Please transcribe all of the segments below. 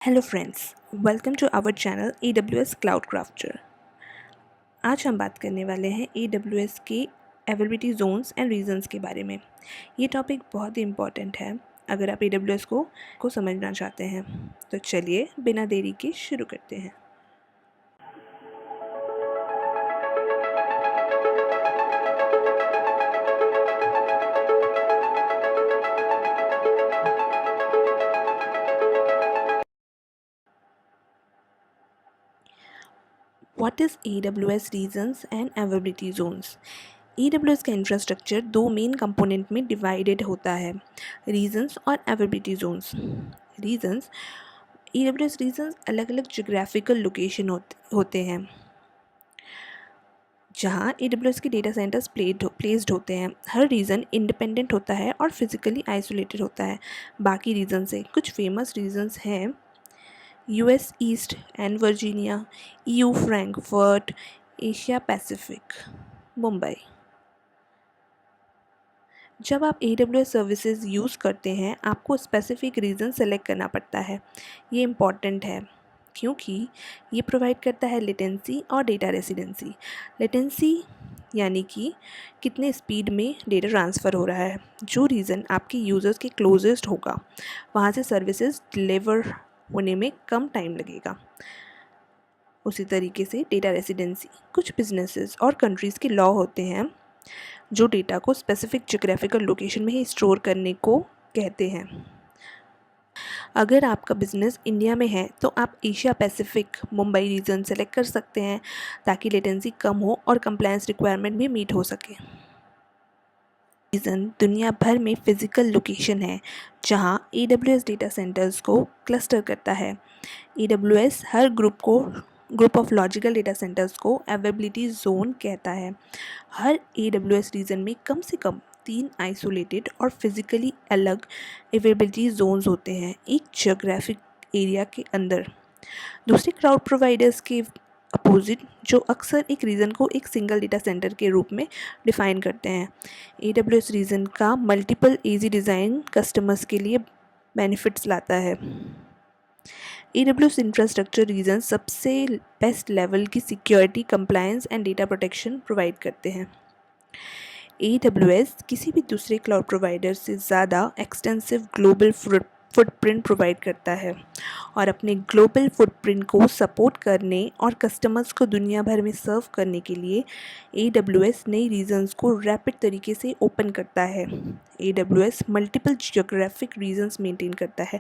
Hello friends, welcome to our channel AWS cloud crafter. आज हम बात करने वाले हैं AWS के अवेलेबिलिटी जोन्स एंड रीजंस के बारे में। ये टॉपिक बहुत ही इम्पॉर्टेंट है अगर आप AWS को समझना चाहते हैं। तो चलिए बिना देरी के शुरू करते हैं। What is AWS regions and availability zones? AWS का इंफ्रास्ट्रक्चर दो मेन कंपोनेंट में डिवाइडेड होता है, रीजंस और availability zones. Regions AWS regions अलग अलग जोग्राफिकल लोकेशन होते हैं जहाँ AWS के डेटा सेंटर्स प्लेस्ड होते हैं। हर रीजन इंडिपेंडेंट होता है और फिजिकली आइसोलेटेड होता है बाकी रीजन से। कुछ फेमस रीजन्स हैं US east and Virginia, EU Frankfurt, Asia Pacific, Mumbai. जब आप AWS सर्विसेज यूज़ करते हैं आपको स्पेसिफिक रीज़न सेलेक्ट करना पड़ता है। ये इम्पॉर्टेंट है क्योंकि ये प्रोवाइड करता है लेटेंसी और डेटा रेसिडेंसी। लेटेंसी यानी कि कितने स्पीड में डेटा ट्रांसफ़र हो रहा है। जो रीज़न आपके यूज़र्स के क्लोजेस्ट होगा वहाँ से सर्विसेज डिलीवर होने में कम टाइम लगेगा। उसी तरीके से डेटा रेसिडेंसी, कुछ बिजनेसेस और कंट्रीज़ के लॉ होते हैं जो डेटा को स्पेसिफिक जोग्राफिकल लोकेशन में ही स्टोर करने को कहते हैं। अगर आपका बिजनेस इंडिया में है तो आप Asia Pacific Mumbai region select कर सकते हैं ताकि लेटेंसी कम हो और कंप्लायंस रिक्वायरमेंट भी मीट हो सके। रीजन दुनिया भर में फिजिकल लोकेशन है जहां AWS डेटा सेंटर्स को क्लस्टर करता है। AWS her group of logical data centres को अवेलेबिलिटी जोन कहता है। हर AWS रीजन में कम से कम 3 आइसोलेटेड और फिजिकली अलग अवेलेबिलिटी जोन्स होते हैं एक जोग्राफिक एरिया के अंदर। दूसरे क्लाउड प्रोवाइडर्स के अपोजिट, जो अक्सर एक रीजन को एक सिंगल डेटा सेंटर के रूप में डिफाइन करते हैं। AWS रीजन का मल्टीपल एजी डिज़ाइन कस्टमर्स के लिए बेनिफिट्स लाता है। AWS इंफ्रास्ट्रक्चर रीजन सबसे बेस्ट लेवल की security, compliance and data protection provide करते हैं। AWS किसी भी दूसरे क्लाउड प्रोवाइडर से ज़्यादा एक्सटेंसिव ग्लोबल फुटप्रिंट प्रोवाइड करता है और अपने ग्लोबल फुटप्रिंट को सपोर्ट करने और कस्टमर्स को दुनिया भर में सर्व करने के लिए AWS नई रीजन्स को रैपिड तरीके से ओपन करता है। AWS multiple geographic regions maintain करता है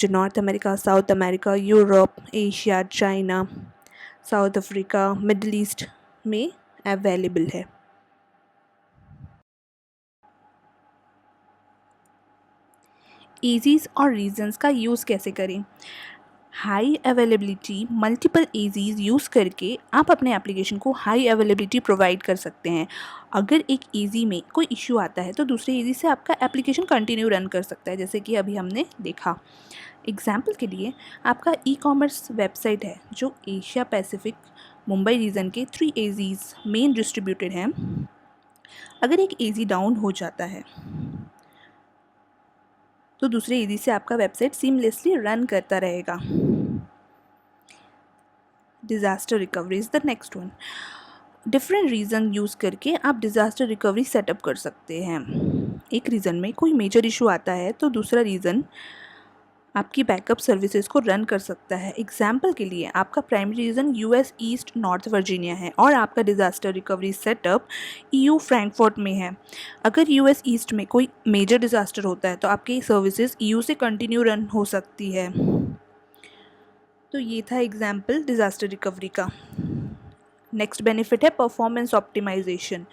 जो North America, South America, Europe, Asia, China, South Africa, Middle East में अवेलेबल है। एजीज और रीजन्स का यूज़ कैसे करें? High availability multiple AZs use करके आप अपने एप्लीकेशन को हाई अवेलेबिलिटी प्रोवाइड कर सकते हैं। अगर एक एजी में कोई इश्यू आता है तो दूसरे एजी से आपका एप्लीकेशन कंटिन्यू रन कर सकता है, जैसे कि अभी हमने देखा। एग्जाम्पल के लिए आपका ई-कॉमर्स वेबसाइट है जो एशिया पैसिफिक मुंबई रीजन के 3 एजीज मेन डिस्ट्रीब्यूटेड हैं। अगर एक एजी डाउन हो जाता है तो दूसरे एजी से आपका वेबसाइट सीमलेसली रन करता रहेगा। Disaster recovery is the next one. Different reason use करके आप डिज़ास्टर रिकवरी सेटअप कर सकते हैं। एक रीज़न में कोई मेजर इशू आता है तो दूसरा रीज़न आपकी बैकअप सर्विसेज को रन कर सकता है। एग्जाम्पल के लिए आपका primary region US east north Virginia है और आपका disaster recovery setup EU Frankfurt में है। अगर US ईस्ट में कोई मेजर डिज़ास्टर होता है तो आपकी सर्विसेज EU से कंटिन्यू रन हो सकती है। तो ये था एग्जाम्पल डिज़ास्टर रिकवरी का। नेक्स्ट बेनिफिट है परफॉर्मेंस ऑप्टिमाइजेशन।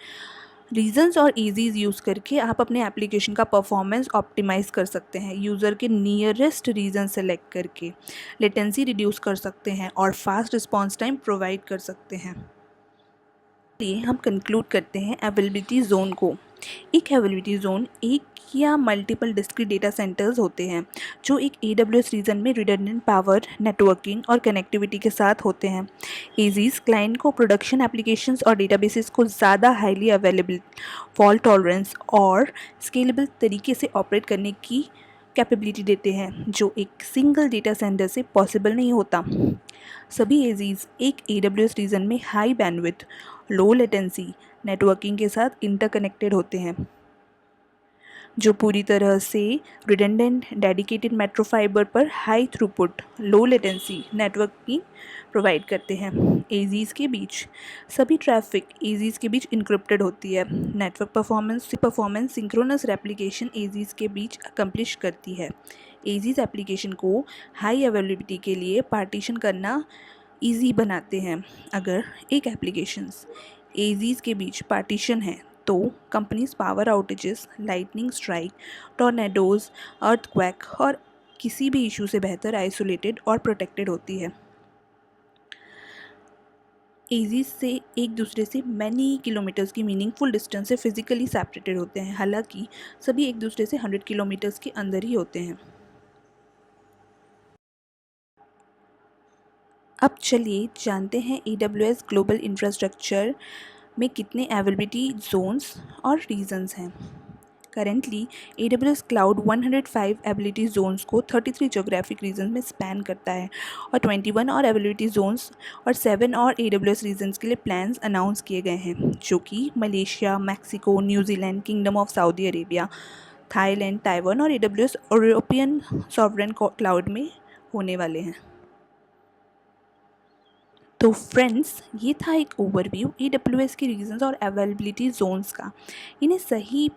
रीजन्स और ईजीज यूज़ करके आप अपने एप्लीकेशन का परफॉर्मेंस ऑप्टिमाइज़ कर सकते हैं। यूज़र के नियरेस्ट रीजन सेलेक्ट करके लेटेंसी रिड्यूस कर सकते हैं और फास्ट रिस्पॉन्स टाइम प्रोवाइड कर सकते हैं। लिए हम कंक्लूड करते हैं अवेलेबिलिटी जोन को। एक अवेलेबिलिटी जोन एक या मल्टीपल डिस्क्रीट डेटा सेंटर्स होते हैं जो एक AWS रीजन में रिडंडेंट पावर, नेटवर्किंग और कनेक्टिविटी के साथ होते हैं। एजीज क्लाइंट को प्रोडक्शन एप्लीकेशंस और डेटाबेसेस को ज़्यादा हाईली अवेलेबल, फॉल्ट टॉलरेंस और स्केलेबल तरीके से ऑपरेट करने की कैपेबिलिटी देते हैं जो एक सिंगल डेटा सेंटर से पॉसिबल नहीं होता। सभी एजीज एक AWS रीजन में high bandwidth, low latency networking के साथ इंटरकनेक्टेड होते हैं, जो पूरी तरह से रिडंडेंट डेडिकेटेड मेट्रो फाइबर पर high throughput, low latency networking provide करते हैं। एजीज के बीच सभी ट्रैफिक एजीज के बीच इंक्रिप्टेड होती है। Network performance synchronous replication aegis के बीच अकम्प्लिश करती है। एजीज एप्लीकेशन को हाई अवेलेबिलिटी के लिए पार्टीशन करना ईजी बनाते हैं। अगर एक एप्लीकेशंस एजीज के बीच पार्टीशन है तो companies power outages, lightning strike, tornadoes, earthquake और किसी भी इशू से बेहतर आइसोलेटेड और प्रोटेक्टेड होती है। एजीज से एक दूसरे से मैनी किलोमीटर्स की मीनिंगफुल डिस्टेंस से फिजिकली सेपरेटेड होते हैं, हालांकि सभी एक दूसरे से 100 किलोमीटर्स के अंदर ही होते हैं। अब चलिए जानते हैं AWS ग्लोबल इंफ्रास्ट्रक्चर में कितने अवेलेबिलिटी जोन्स और रीजन्स हैं। Currently AWS cloud 105 ability zones को 33 जोग्राफिक रीजन में स्पैन करता है और 21 और एबिलिटी जोन्स और 7 और AWS रीजन्स के लिए प्लान्स अनाउंस किए गए हैं, जो कि Malaysia, Mexico, New Zealand, kingdom of Saudi Arabia, Thailand, Taiwan और AWS और यूरोपियन सॉवरेन क्लाउड में होने वाले हैं। तो फ्रेंड्स, ये था एक ओवरव्यू AWS के रीजन्स और अवेलेबिलिटी जोन्स का। इन्हें सही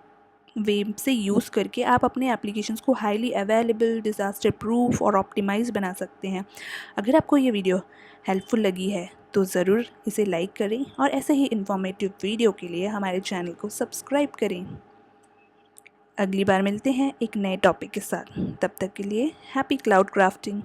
वे से यूज़ करके आप अपने एप्लीकेशंस को हाईली अवेलेबल, डिज़ास्टर प्रूफ और ऑप्टिमाइज बना सकते हैं। अगर आपको ये वीडियो हेल्पफुल लगी है तो ज़रूर इसे लाइक करें और ऐसे ही इन्फॉर्मेटिव वीडियो के लिए हमारे चैनल को सब्सक्राइब करें। अगली बार मिलते हैं एक नए टॉपिक के साथ। तब तक के लिए हैप्पी क्लाउड क्राफ्टिंग।